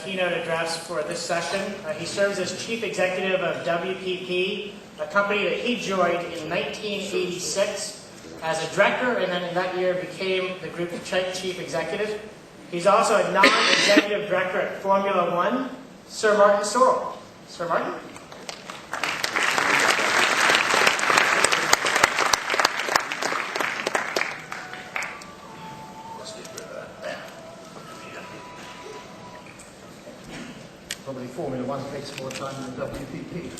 keynote address for this session. He serves as Chief Executive of WPP, a company that he joined in 1986 as a director, and then in that year became the group Chief Executive. He's also a non-executive director at Formula One, Sir Martin Sorrell. Sir Martin? Probably Formula One takes more time than WPP.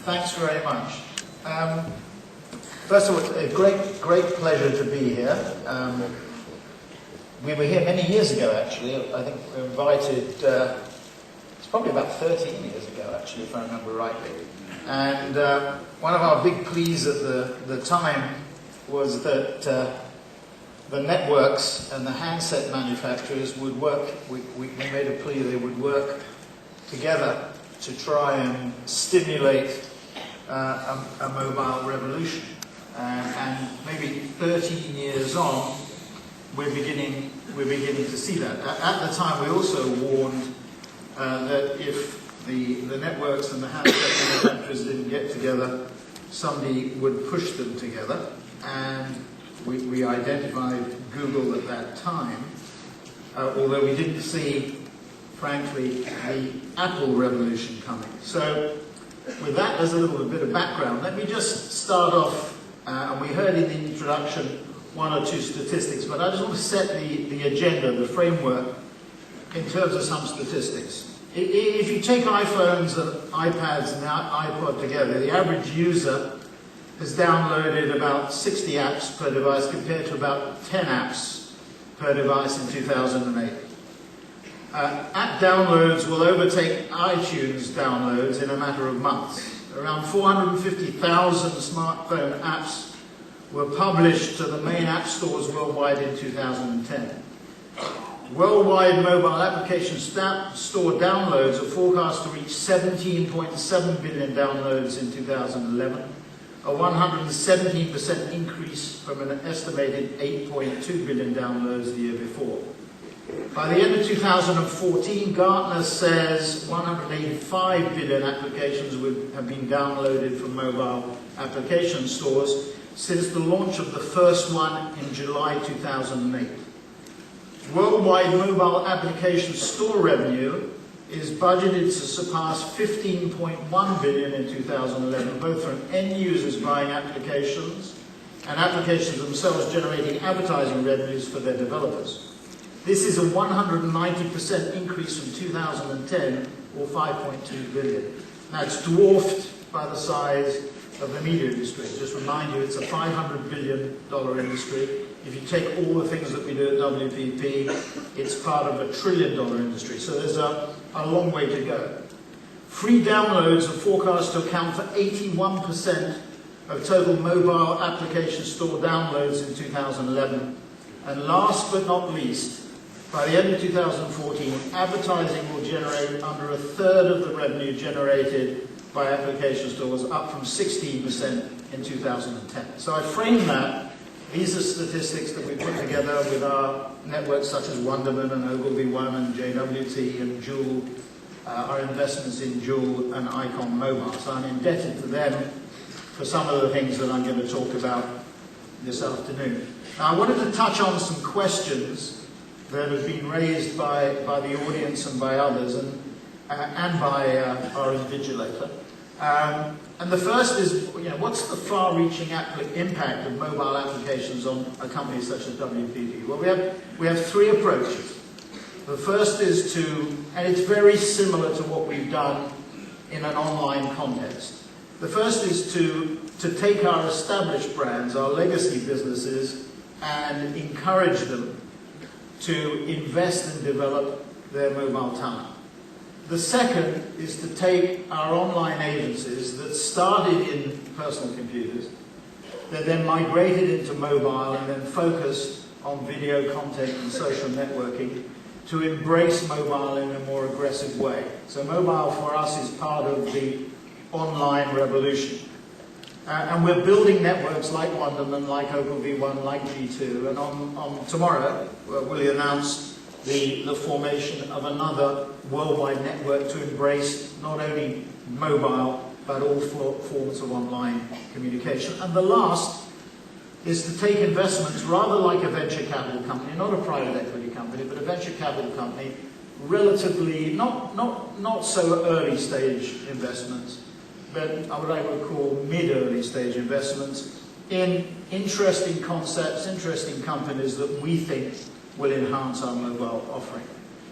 Thanks very much. First of all, it's a great pleasure to be here. We were here many years ago, actually. I think we were invited, it's probably about 13 years ago, actually, if I remember rightly. And one of our big pleas at the time was that the networks and the handset manufacturers would work, we made a plea they would work together to try and stimulate a mobile revolution. And maybe 13 years on, we're beginning to see that. At the time, we also warned that if the networks and the handset manufacturers didn't get together, somebody would push them together. And we identified Google at that time, although we didn't see, frankly, the Apple revolution coming. So, with that as a little bit of background, let me just start off, and we heard in the introduction one or two statistics, but I just want to set the agenda, the framework, in terms of some statistics. If you take iPhones and iPads and iPod together, the average user has downloaded about 60 apps per device compared to about 10 apps per device in 2008. App downloads will overtake iTunes downloads in a matter of months. Around 450,000 smartphone apps were published to the main app stores worldwide in 2010. Worldwide mobile application store downloads are forecast to reach 17.7 billion downloads in 2011. A 117% increase from an estimated 8.2 billion downloads the year before. By the end of 2014, Gartner says 185 billion applications would have been downloaded from mobile application stores since the launch of the first one in July 2008. Worldwide mobile application store revenue is budgeted to surpass 15.1 billion in 2011, both from end users buying applications and applications themselves generating advertising revenues for their developers. This is a 190% increase from 2010, or 5.2 billion. That's dwarfed by the size of the media industry. Just remind you, it's a $500 billion industry. If you take all the things that we do at WPP, it's part of a $1 trillion industry. So there's a long way to go. Free downloads are forecast to account for 81% of total mobile application store downloads in 2011. And last but not least, by the end of 2014, advertising will generate under a third of the revenue generated by application stores, up from 16% in 2010. So I frame that. These are statistics that we put together with our networks such as Wonderman and Ogilvy One and JWT and Chou, our investments in Chou and Icon Mobile. So I'm indebted to them for some of the things that I'm going to talk about this afternoon. Now I wanted to touch on some questions that have been raised by the audience and by others and by our invigilator. And the first is, what's the far-reaching impact of mobile applications on a company such as WPP? Well, we have three approaches. The first is and it's very similar to what we've done in an online context. The first is to take our established brands, our legacy businesses, and encourage them to invest and develop their mobile talent. The second is to take our online agencies that started in personal computers, that then migrated into mobile and then focused on video content and social networking, to embrace mobile in a more aggressive way. So mobile for us is part of the online revolution. And we're building networks like Wonderman, like Ogilvy One, like G2, and on tomorrow we'll announce the formation of another worldwide network to embrace not only mobile but all forms of online communication. And the last is to take investments rather like a venture capital company, not a private equity company, but a venture capital company, relatively not so early stage investments, but what I would call mid-early stage investments in interesting concepts, interesting companies that we think will enhance our mobile offering.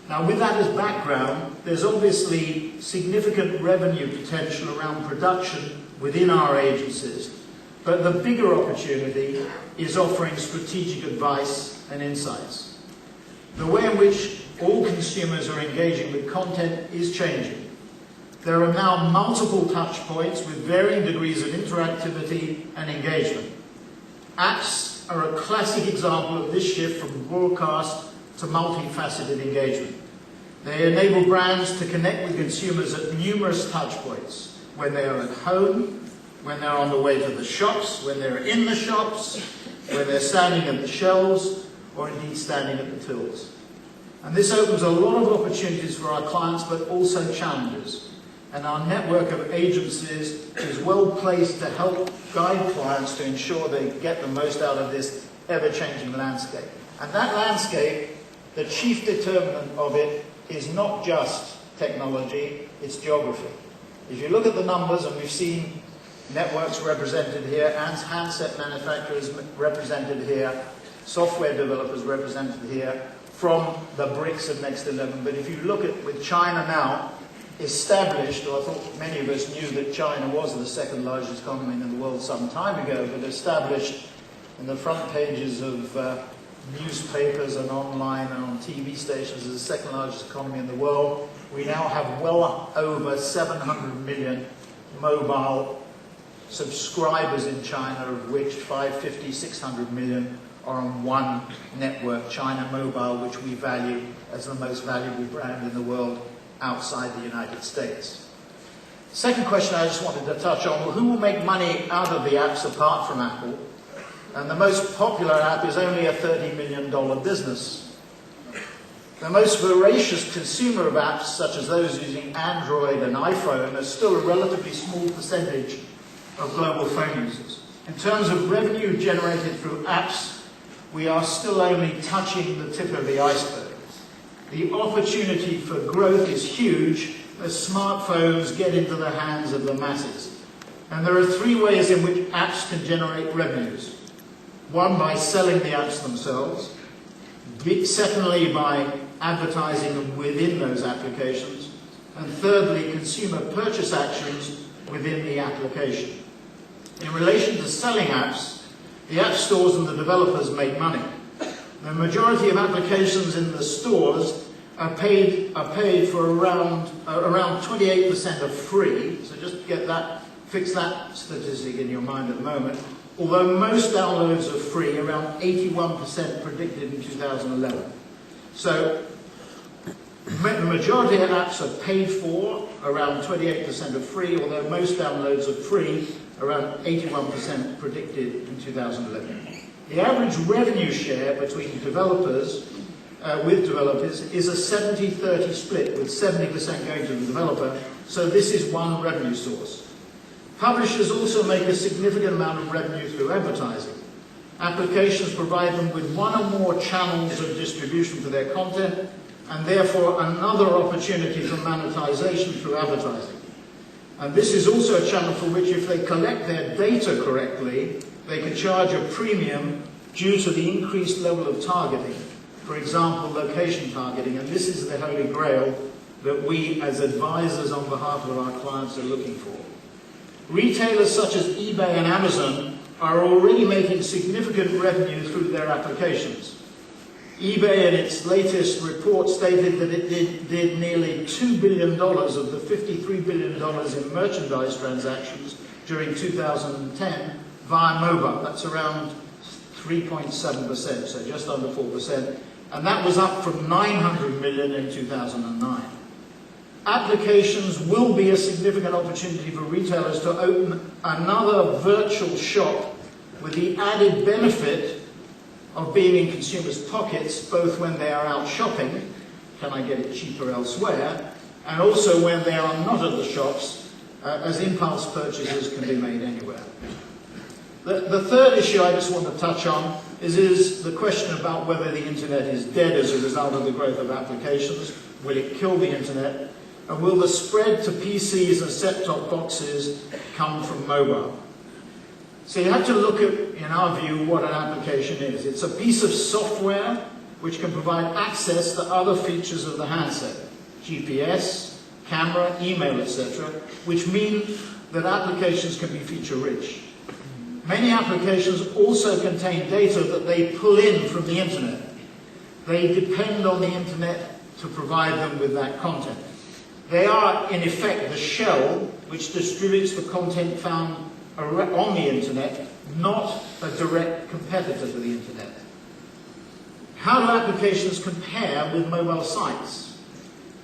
Now, with that as background, there's obviously significant revenue potential around production within our agencies, but the bigger opportunity is offering strategic advice and insights. The way in which all consumers are engaging with content is changing. There are now multiple touch points with varying degrees of interactivity and engagement. Apps are a classic example of this shift from broadcast to multifaceted engagement. They enable brands to connect with consumers at numerous touch points, when they are at home, when they're on the way to the shops, when they're in the shops, when they're standing at the shelves, or indeed standing at the tills. And this opens a lot of opportunities for our clients, but also challenges. And our network of agencies is well placed to help guide clients to ensure they get the most out of this ever-changing landscape. And that landscape, the chief determinant of it is not just technology, it's geography. If you look at the numbers, and we've seen networks represented here, and handset manufacturers represented here, software developers represented here, from the BRICS of Next 11. But if you look at with China now, established, or I thought many of us knew that China was the second largest economy in the world some time ago, but established in the front pages of newspapers and online and on TV stations as the second largest economy in the world. We now have well over 700 million mobile subscribers in China, of which 550, 600 million are on one network, China Mobile, which we value as the most valuable brand in the world outside the United States. Second question I just wanted to touch on, well, who will make money out of the apps apart from Apple? And the most popular app is only a $30 million business. The most voracious consumer of apps, such as those using Android and iPhone, are still a relatively small percentage of global phone users. In terms of revenue generated through apps, we are still only touching the tip of the iceberg. The opportunity for growth is huge as smartphones get into the hands of the masses. And there are three ways in which apps can generate revenues. One, by selling the apps themselves. Secondly, by advertising within those applications. And thirdly, consumer purchase actions within the application. In relation to selling apps, the app stores and the developers make money. The majority of applications in the stores are paid for around 28% are free. So just get that, fix that statistic in your mind at the moment. Although most downloads are free, around 81% predicted in 2011. So the majority of apps are paid for, around 28% are free, although most downloads are free, around 81% predicted in 2011. The average revenue share between developers is a 70-30 split, with 70% going to the developer, so this is one revenue source. Publishers also make a significant amount of revenue through advertising. Applications provide them with one or more channels of distribution for their content, and therefore another opportunity for monetization through advertising. And this is also a channel for which, if they collect their data correctly, they can charge a premium due to the increased level of targeting. For example, location targeting, and this is the holy grail that we as advisors on behalf of our clients are looking for. Retailers such as eBay and Amazon are already making significant revenue through their applications. eBay, in its latest report, stated that it did nearly $2 billion of the $53 billion in merchandise transactions during 2010 via mobile. That's around 3.7%, so just under 4%. And that was up from 900 million in 2009. Applications will be a significant opportunity for retailers to open another virtual shop with the added benefit of being in consumers' pockets, both when they are out shopping, can I get it cheaper elsewhere, and also when they are not at the shops, as impulse purchases can be made anywhere. The third issue I just want to touch on is the question about whether the internet is dead as a result of the growth of applications. Will it kill the internet? And will the spread to PCs and set-top boxes come from mobile? So you have to look at, in our view, what an application is. It's a piece of software which can provide access to other features of the handset, GPS, camera, email, etc., which mean that applications can be feature-rich. Many applications also contain data that they pull in from the internet. They depend on the internet to provide them with that content. They are, in effect, the shell which distributes the content found on the internet, not a direct competitor to the internet. How do applications compare with mobile sites?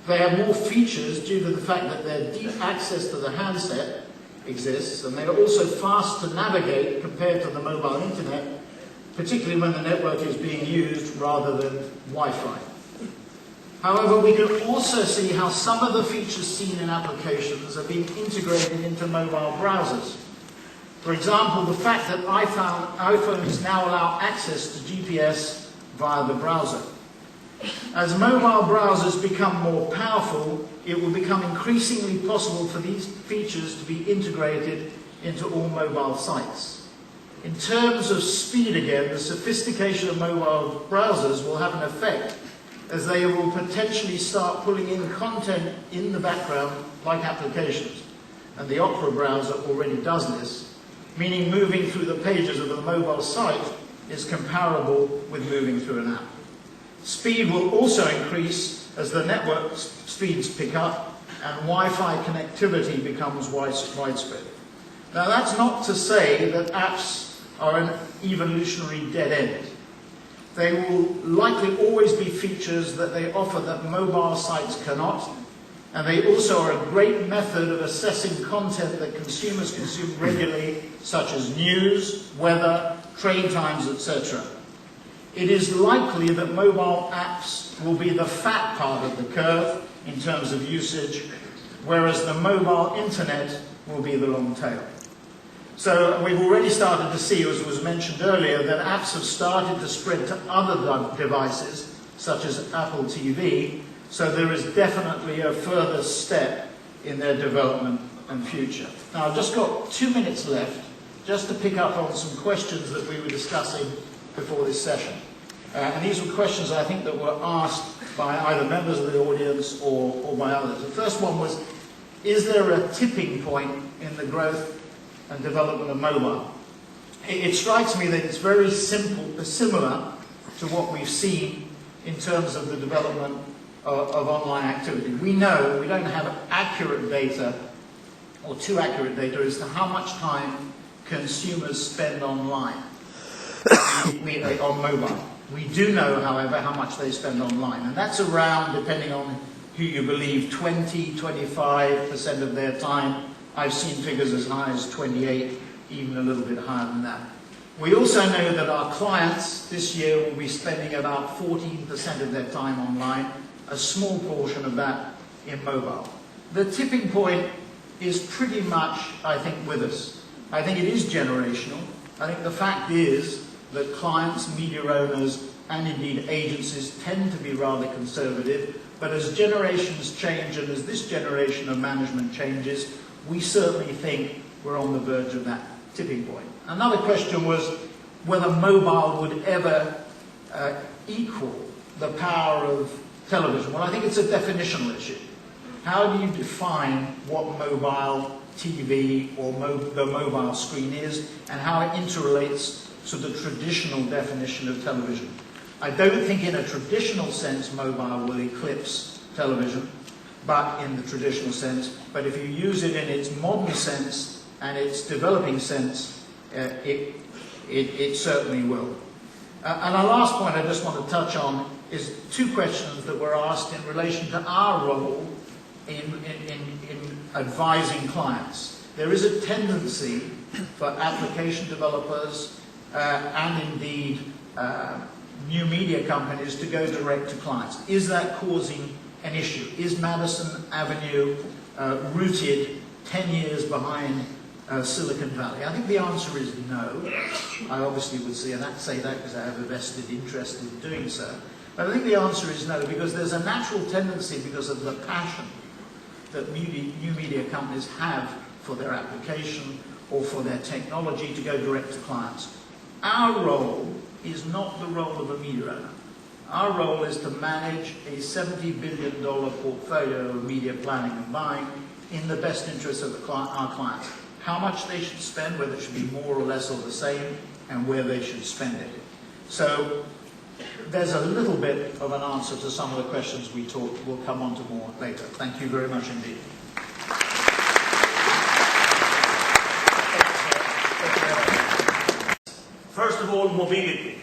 They have more features due to the fact that their deep access to the handset exists, and they are also fast to navigate compared to the mobile internet, particularly when the network is being used rather than Wi-Fi. However, we can also see how some of the features seen in applications are being integrated into mobile browsers. For example, the fact that iPhones now allow access to GPS via the browser. As mobile browsers become more powerful, it will become increasingly possible for these features to be integrated into all mobile sites. In terms of speed again, the sophistication of mobile browsers will have an effect as they will potentially start pulling in content in the background like applications. And the Opera browser already does this, meaning moving through the pages of a mobile site is comparable with moving through an app. Speed will also increase as the network speeds pick up and Wi-Fi connectivity becomes widespread. Now that's not to say that apps are an evolutionary dead end. They will likely always be features that they offer that mobile sites cannot, and they also are a great method of assessing content that consumers consume regularly, such as news, weather, train times, etc. It is likely that mobile apps will be the fat part of the curve in terms of usage, whereas the mobile internet will be the long tail. So we've already started to see, as was mentioned earlier, that apps have started to spread to other devices, such as Apple TV, so there is definitely a further step in their development and future. Now I've just got 2 minutes left, just to pick up on some questions that we were discussing before this session. And these were questions I think that were asked by either members of the audience or by others. The first one was, is there a tipping point in the growth and development of mobile? It strikes me that it's very similar to what we've seen in terms of the development of online activity. We know we don't have accurate data, or too accurate data, as to how much time consumers spend online, on mobile. We do know, however, how much they spend online, and that's around, depending on who you believe, 20–25% of their time. I've seen figures as high as 28, even a little bit higher than that. We also know that our clients this year will be spending about 14% of their time online, a small portion of that in mobile. The tipping point is pretty much, I think, with us. I think it is generational. I think the fact is that clients, media owners, and indeed agencies tend to be rather conservative, but as generations change and as this generation of management changes, we certainly think we're on the verge of that tipping point. Another question was whether mobile would ever equal the power of television. Well, I think it's a definitional issue. How do you define what mobile TV or the mobile screen is and how it interrelates to the traditional definition of television? I don't think in a traditional sense mobile will eclipse television, but in the traditional sense. But if you use it in its modern sense and its developing sense, it certainly will. And our last point I just want to touch on is two questions that were asked in relation to our role in advising clients. There is a tendency for application developers and indeed new media companies to go direct to clients. Is that causing an issue? Is Madison Avenue rooted 10 years behind Silicon Valley? I think the answer is no. I obviously would say that because I have a vested interest in doing so. But I think the answer is no, because there's a natural tendency, because of the passion that new media companies have for their application or for their technology, to go direct to clients. Our role is not the role of a media owner. Our role is to manage a $70 billion portfolio of media planning and buying in the best interest of our clients. How much they should spend, whether it should be more or less or the same, and where they should spend it. So there's a little bit of an answer to some of the questions we'll come on to more later. Thank you very much indeed. First of all, mobility.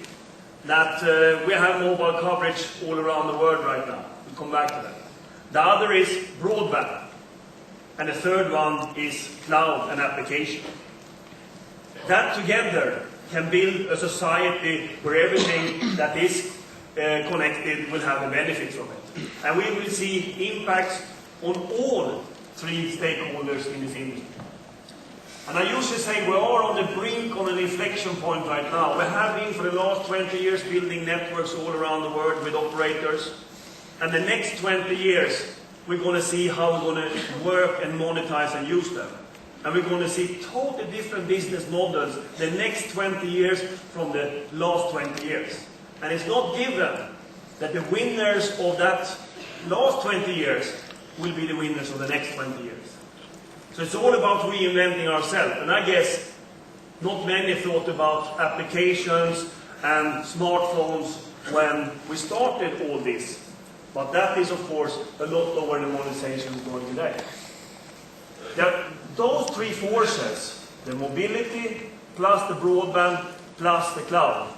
That we have mobile coverage all around the world right now. We'll come back to that. The other is broadband. And the third one is cloud and application. That together can build a society where everything that is connected will have a benefit from it. And we will see impacts on all three stakeholders in this industry. And I usually say we are on the brink of an inflection point right now. We have been for the last 20 years building networks all around the world with operators. And the next 20 years, we're going to see how we're going to work and monetize and use them. And we're going to see totally different business models the next 20 years from the last 20 years. And it's not given that the winners of that last 20 years will be the winners of the next 20 years. So it's all about reinventing ourselves. And I guess not many thought about applications and smartphones when we started all this. But that is, of course, a lot lower than monetization is going today. Those three forces, the mobility, plus the broadband, plus the cloud,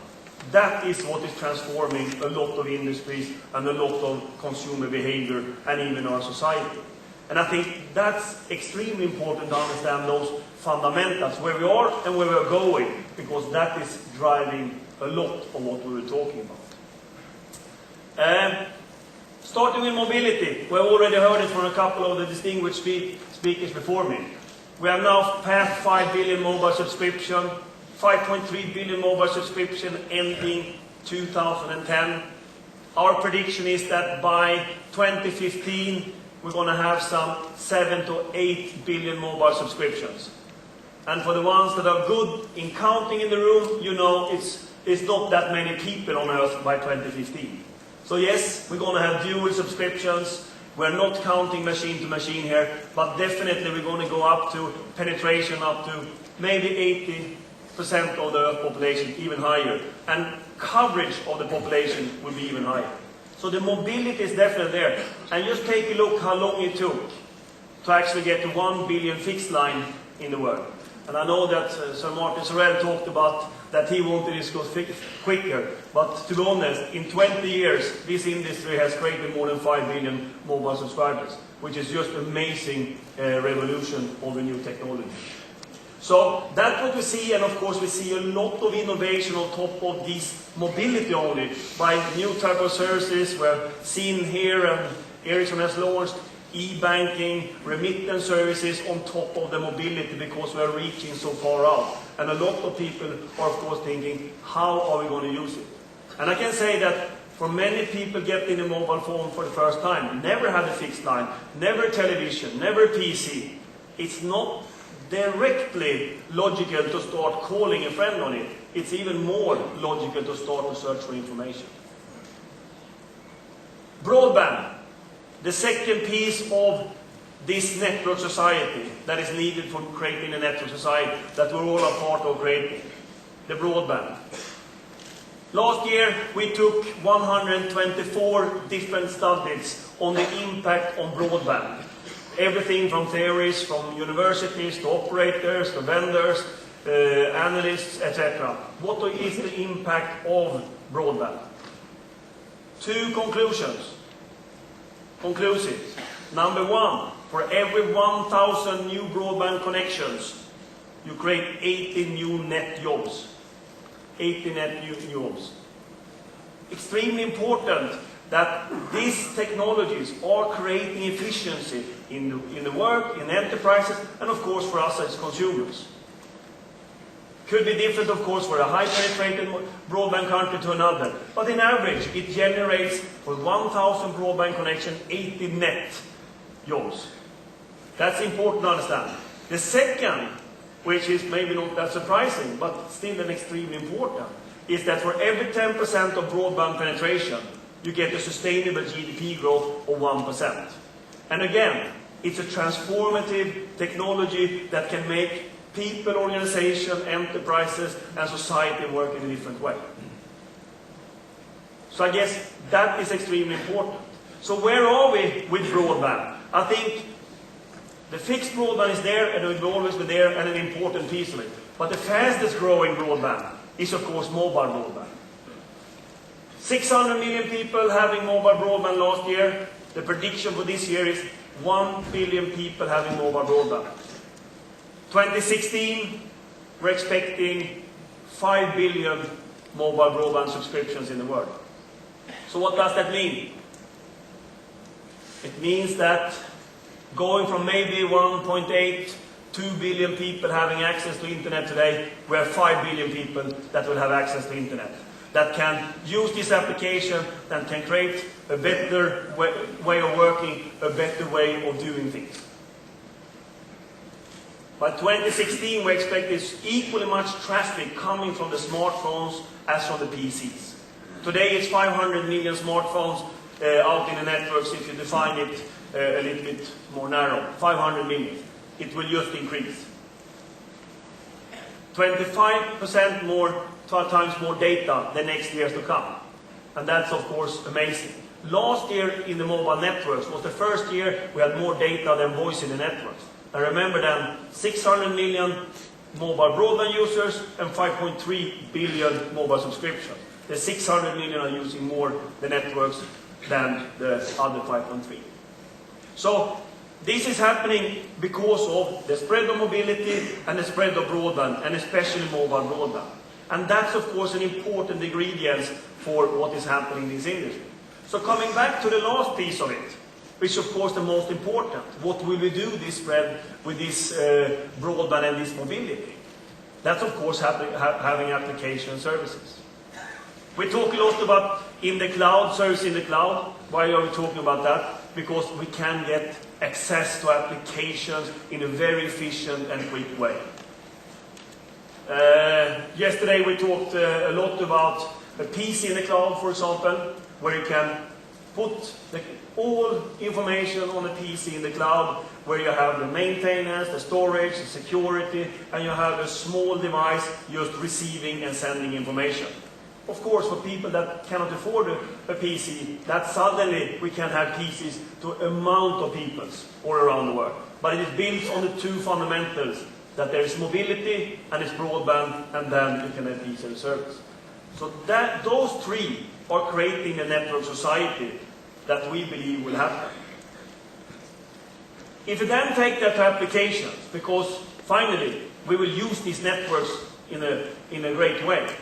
that is what is transforming a lot of industries and a lot of consumer behavior and even our society. And I think that's extremely important to understand those fundamentals, where we are and where we're going, because that is driving a lot of what we were talking about. Starting with mobility, we already heard it from a couple of the distinguished speakers before me. We have now passed 5 billion mobile subscription, 5.3 billion mobile subscription ending 2010. Our prediction is that by 2015, we're going to have some 7 to 8 billion mobile subscriptions. And for the ones that are good in counting in the room, you know it's not that many people on Earth by 2015. So yes, we're going to have dual subscriptions. We're not counting machine to machine here, but definitely we're going to go up to penetration up to maybe 80% of the population, even higher. And coverage of the population will be even higher. So the mobility is definitely there. And just take a look how long it took to actually get to 1 billion fixed line in the world. And I know that Sir Martin Sorrell talked about that he wanted this to go quicker. But to be honest, in 20 years, this industry has created more than 5 billion mobile subscribers, which is just amazing revolution of a new technology. So that's what we see, and of course we see a lot of innovation on top of this mobility only by new type of services. We're seeing here, and Ericsson has launched e-banking, remittance services on top of the mobility because we're reaching so far out. And a lot of people are of course thinking, how are we going to use it? And I can say that for many people getting a mobile phone for the first time, never had a fixed line, never television, never PC, it's not directly logical to start calling a friend on it. It's even more logical to start to search for information. Broadband, the second piece of this network society that is needed for creating a network society that we're all a part of creating, the broadband. Last year we took 124 different studies on the impact on broadband. Everything from theories, from universities, to operators, to vendors, analysts, etc. What is the impact of broadband? Two conclusions. Conclusive. Number one, for every 1,000 new broadband connections, you create 80 new net jobs. 80 net new jobs. extremely important that these technologies are creating efficiency in the work, in enterprises, and of course for us as consumers. Could be different, of course, for a high-penetrated broadband country to another. But in average, it generates, for 1,000 broadband connection, 80 net jobs. That's important to understand. The second, which is maybe not that surprising, but still an extremely important, is that for every 10% of broadband penetration, you get a sustainable GDP growth of 1%. And again, it's a transformative technology that can make people, organizations, enterprises, and society work in a different way. So I guess that is extremely important. So where are we with broadband? I think the fixed broadband is there, and it will always be there, and an important piece of it. But the fastest growing broadband is, of course, mobile broadband. 600 million people having mobile broadband last year. The prediction for this year is 1 billion people having mobile broadband. 2016, we're expecting 5 billion mobile broadband subscriptions in the world. So what does that mean? It means that going from maybe 1.8, 2 billion people having access to internet today, we have 5 billion people that will have access to internet, that can use this application, that can create a better way of working, a better way of doing things. By 2016, we expect this equally much traffic coming from the smartphones as from the PCs. Today, it's 500 million smartphones out in the networks, if you define it a little bit more narrow. 500 million. It will just increase. 25% more, 12 times more data the next years to come. And that's, of course, amazing. Last year in the mobile networks was the first year we had more data than voice in the networks. And remember then, 600 million mobile broadband users and 5.3 billion mobile subscriptions. The 600 million are using more the networks than the other 5.3. So this is happening because of the spread of mobility and the spread of broadband, and especially mobile broadband. And that's, of course, an important ingredient for what is happening in this industry. So coming back to the last piece of it, which of course the most important. What will we do this spread with this broadband and this mobility? That's of course having application services. We talk a lot about in the cloud, service in the cloud. Why are we talking about that? Because we can get access to applications in a very efficient and quick way. Yesterday we talked a lot about a PC in the cloud, for example, where you can put all information on a PC in the cloud, where you have the maintenance, the storage, the security, and you have a small device just receiving and sending information. Of course, for people that cannot afford a PC, that suddenly we can have PCs to an amount of people all around the world. But it is built on the two fundamentals, that there is mobility and it's broadband, and then you can have PC and service. So those three are creating a network society that we believe will happen. If you then take that to applications, because finally we will use these networks in a great way.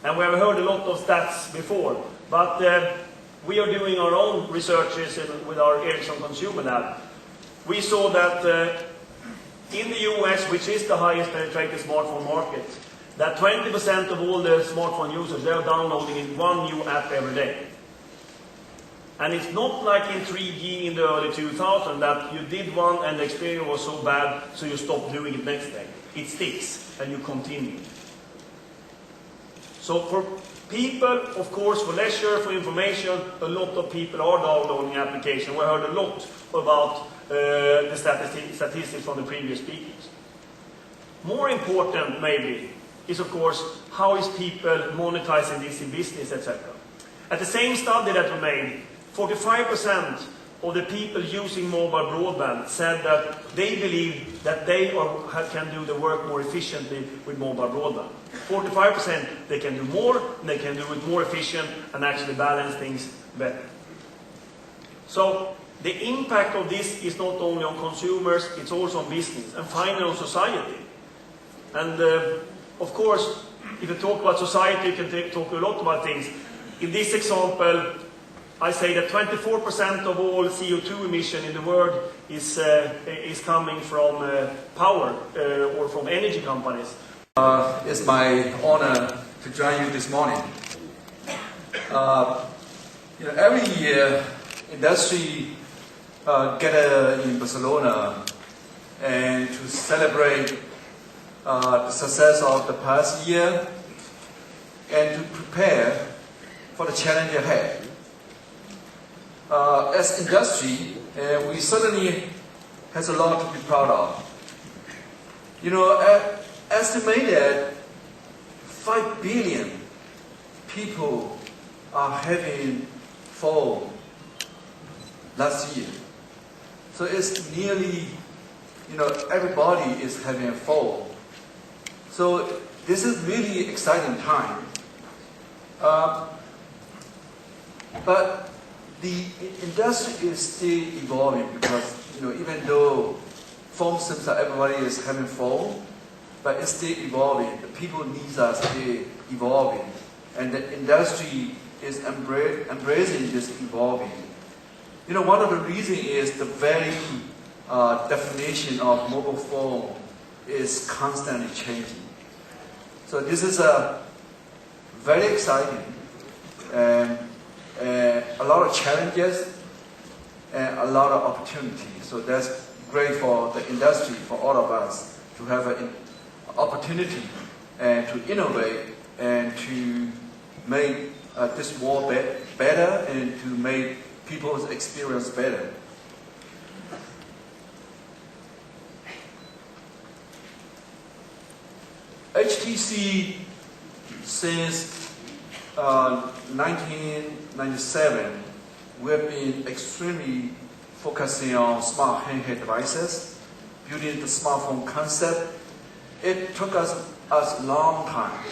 And we have heard a lot of stats before, but we are doing our own researches with our Ericsson Consumer Lab. We saw that in the US, which is the highest penetrated smartphone market, that 20% of all the smartphone users, they are downloading one new app every day. And it's not like in 3G in the early 2000s that you did one and the experience was so bad, so you stopped doing it next day. It sticks and you continue. So for people, of course, for leisure, for information, a lot of people are downloading applications. We heard a lot about the statistics from the previous speakers. More important, maybe, is of course, how is people monetizing this in business, etc. At the same study that we made, 45% of the people using mobile broadband said that they believe that they can do the work more efficiently with mobile broadband. 45% they can do more, and they can do it more efficient and actually balance things better. So the impact of this is not only on consumers, it's also on business, and finally on society. And of course, if you talk about society, you can talk a lot about things. In this example, I say that 24% of all CO2 emission in the world is coming from power or from energy companies. It's my honor to join you this morning. Every year, industry gather in Barcelona and to celebrate the success of the past year and to prepare for the challenge ahead. As industry, we certainly has a lot to be proud of. Estimated 5 billion people are having phone last year. So it's nearly, everybody is having a phone. So this is really exciting time. But the industry is still evolving because, even though phone seems that everybody is having phone, but it's still evolving. The people needs are still evolving. And the industry is embracing this evolving. One of the reasons is the very definition of mobile phone is constantly changing. So this is very exciting and a lot of challenges and a lot of opportunities. So that's great for the industry, for all of us to have an opportunity and to innovate and to make this world better and to make people's experience better. HTC since 1997, we have been extremely focusing on smart handheld devices, building the smartphone concept. It took us a long time,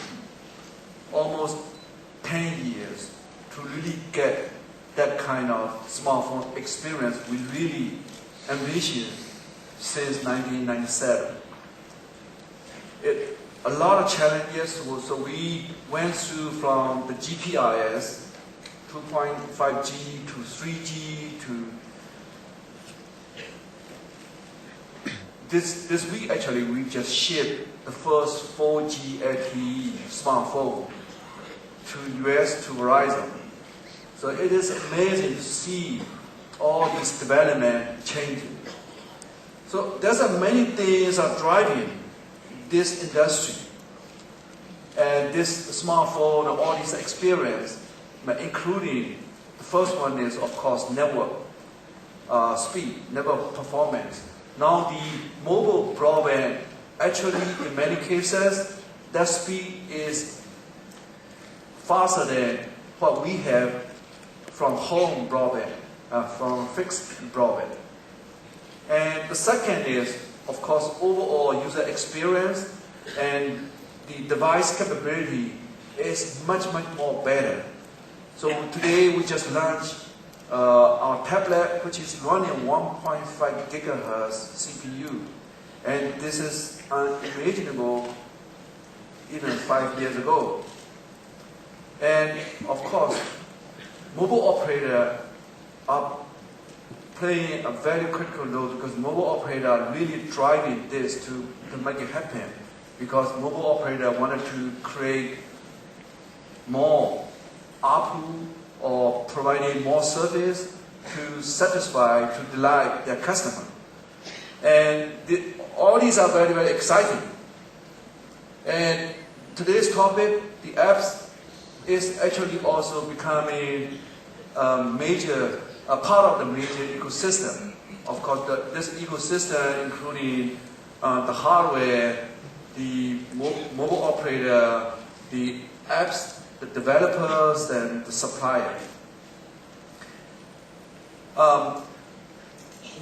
almost 10 years, to really get that kind of smartphone experience we really envisioned since 1997. A lot of challenges, so we went through from the GPRS 2.5G to 3G to this week. Actually, we just shipped the first 4G LTE smartphone to US, to Verizon. So it is amazing to see all this development changing. So there's many things are driving this industry and this smartphone and all this experience, including the first one is of course network speed, network performance. Now the mobile broadband, actually in many cases, that speed is faster than what we have from home broadband, from fixed broadband. And the second is, of course, overall user experience and the device capability is much more better. So today we just launched our tablet, which is running 1.5 gigahertz CPU. And this is unimaginable even 5 years ago. And of course, mobile operators are playing a very critical role because mobile operators are really driving this to make it happen. Because mobile operators wanted to create more ARPU or providing more service to satisfy, to delight their customer. And all these are very exciting. And today's topic, the apps, is actually also becoming a part of the major ecosystem. Of course, this ecosystem including the hardware, the mobile operator, the apps, the developers, and the supplier.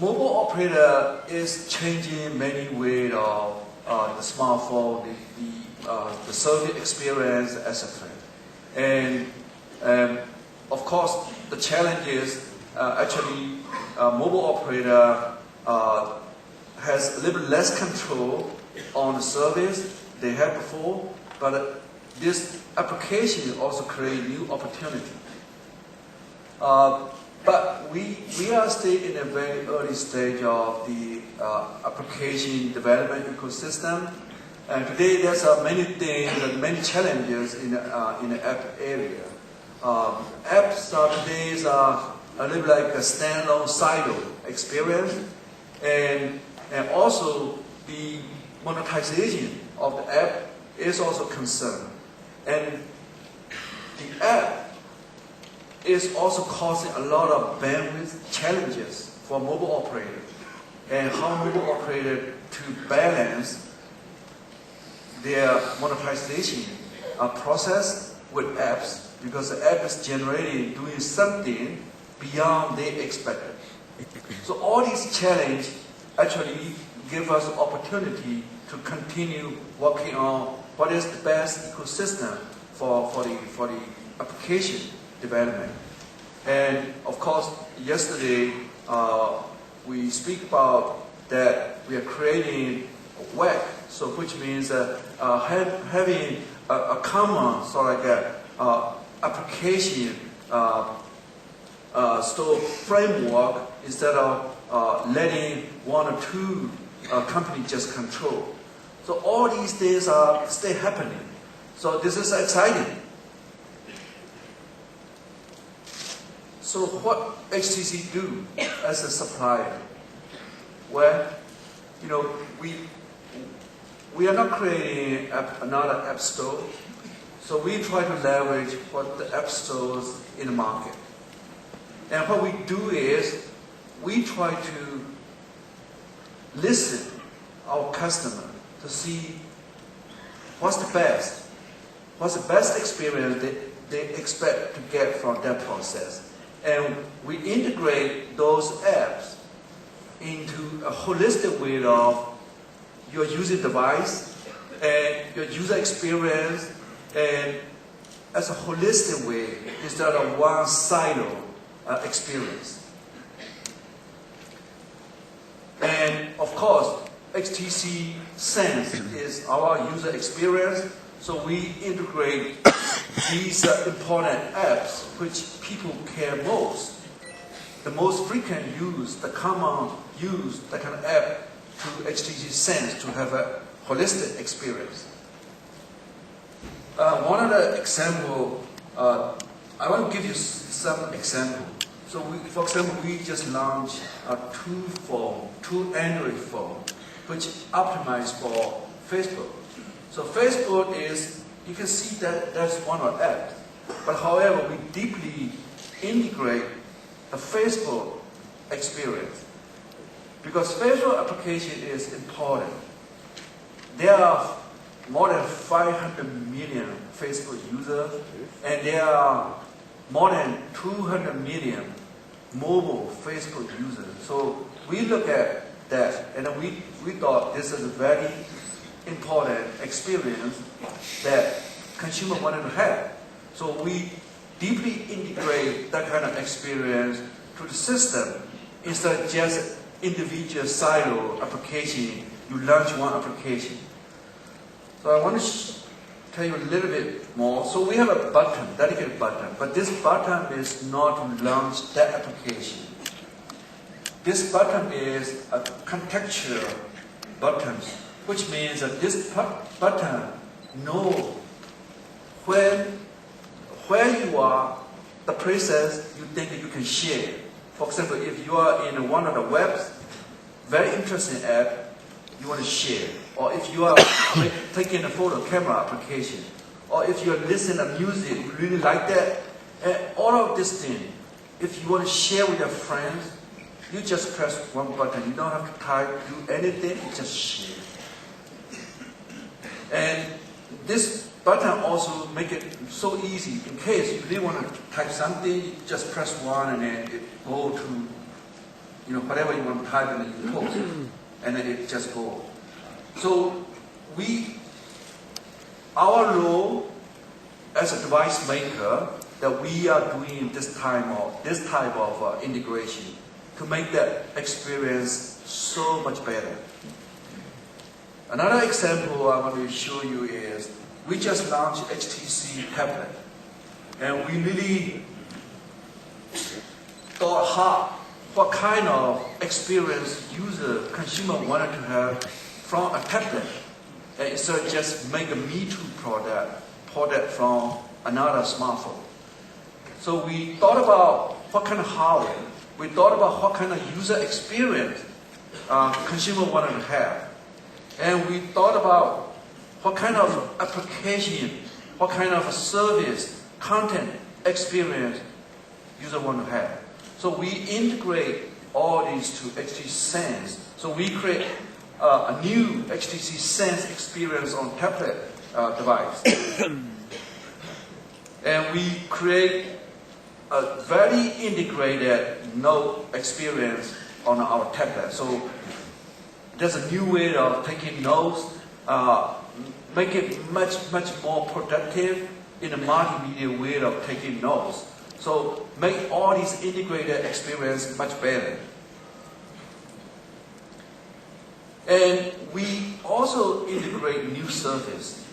Mobile operator is changing many ways of the smartphone, the service experience, etc. And of course, the challenge is actually mobile operator has a little bit less control on the service they had before, but this application also create new opportunity. But we are still in a very early stage of the application development ecosystem. And today there's many things and many challenges in the app area. Apps today are a little like a standalone silo experience, and also the monetization of the app is also concerned. And the app is also causing a lot of bandwidth challenges for mobile operators, and how mobile operators to balance their monetization process with apps, because the app is generating, doing something beyond they expected. So all these challenges actually give us opportunity to continue working on what is the best ecosystem for the application development. And of course, yesterday we speak about that we are creating a WAC, so which means having a common sort of like application store framework instead of letting one or two companies just control. So all these things are still happening. So this is exciting. So what HTC do as a supplier? Well, you know, we are not creating another app store. So we try to leverage what the app stores in the market. And what we do is we try to listen our customer to see what's the best experience they expect to get from that process. And we integrate those apps into a holistic way of your user device and your user experience, and as a holistic way instead of one silo experience. And of course, HTC Sense is our user experience, so we integrate these important apps which people care most. The most frequent use, the common use, that kind of app to HTC Sense to have a holistic experience. One of the example, I want to give you some example. So for example, we just launched two Android phone, which optimized for Facebook. So Facebook is, you can see that that's one of the apps. But however, we deeply integrate the Facebook experience. Because Facebook application is important. There are more than 500 million Facebook users, and there are more than 200 million mobile Facebook users. So we look at that, and we thought this is a very important experience that consumers wanted to have. So we deeply integrate that kind of experience to the system instead of just individual silo application. You launch one application. So I want to tell you a little bit more. So we have a button, dedicated button, but this button is not to launch that application. This button is a contextual button, which means that this button knows where you are, the places you think you can share. For example, if you are in one of the webs, very interesting app, you want to share. Or if you are taking a photo camera application, or if you are listening to music, you really like that, and all of this thing, if you want to share with your friends, you just press one button. You don't have to type, do anything, you just share. And this button also make it so easy. In case you really want to type something, you just press one and then it go to whatever you want to type and then you post, and then it just goes. So our role as a device maker, that we are doing this type of integration to make that experience so much better. Another example I want to show you is we just launched HTC tablet. And we really thought hard what kind of experience consumer wanted to have from a tablet. And so just make a Me Too product from another smartphone. So we thought about what kind of hardware, we thought about what kind of user experience consumer wanted to have. And we thought about what kind of application, what kind of service, content experience user want to have. So we integrate all these to HTC Sense. So we create a new HTC Sense experience on tablet device. And we create a very integrated note experience on our tablet. So there's a new way of taking notes, make it much more productive in a multimedia way of taking notes. So make all these integrated experience much better. And we also integrate new service.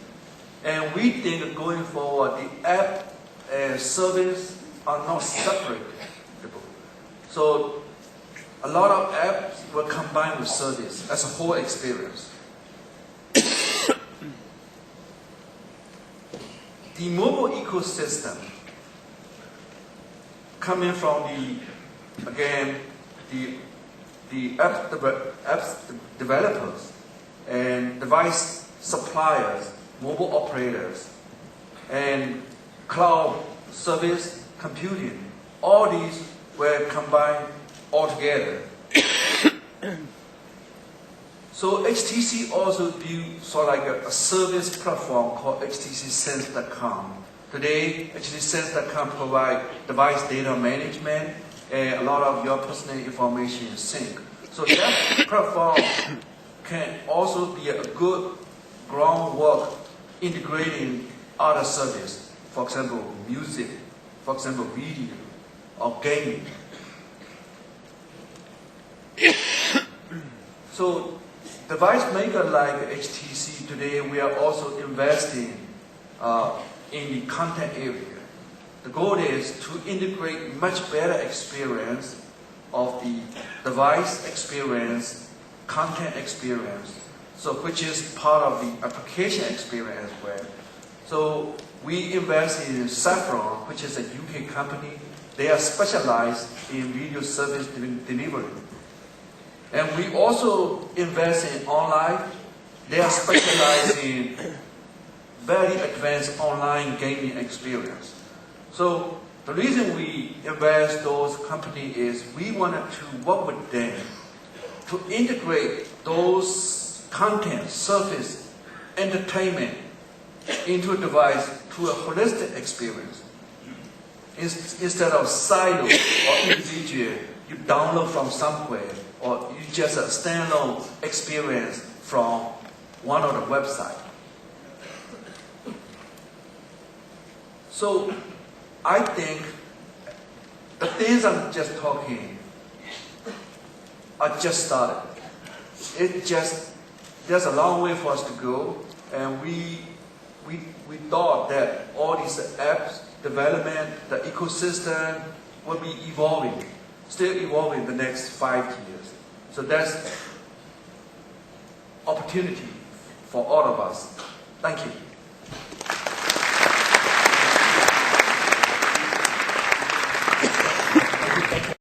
And we think going forward, the app and service are not separate. So a lot of apps will combine with service as a whole experience. The mobile ecosystem coming from the apps developers and device suppliers, mobile operators, and cloud service computing. All these were combined all together. So HTC also built sort of like a service platform called HTCSense.com. Today, HTCSense.com provides device data management and a lot of your personal information is synced. So that platform can also be a good groundwork integrating other services. For example, music, for example, video, or gaming. So device maker like HTC today, we are also investing in the content area. The goal is to integrate much better experience of the device experience, content experience, so which is part of the application experience as well. So we invest in Saffron, which is a UK company. They are specialized in video service delivery. And we also invest in online. They are specialized in very advanced online gaming experience. So the reason we invest those companies is we wanted to work with them to integrate those content, service, entertainment into a device to a holistic experience. Instead of silo or individual, you download from somewhere, or you just a standalone experience from one of the websites. So I think the things I'm just talking are just started. There's a long way for us to go, and we thought that all these apps development, the ecosystem will be evolving, still evolving the next 5 years. So that's opportunity for all of us. Thank you.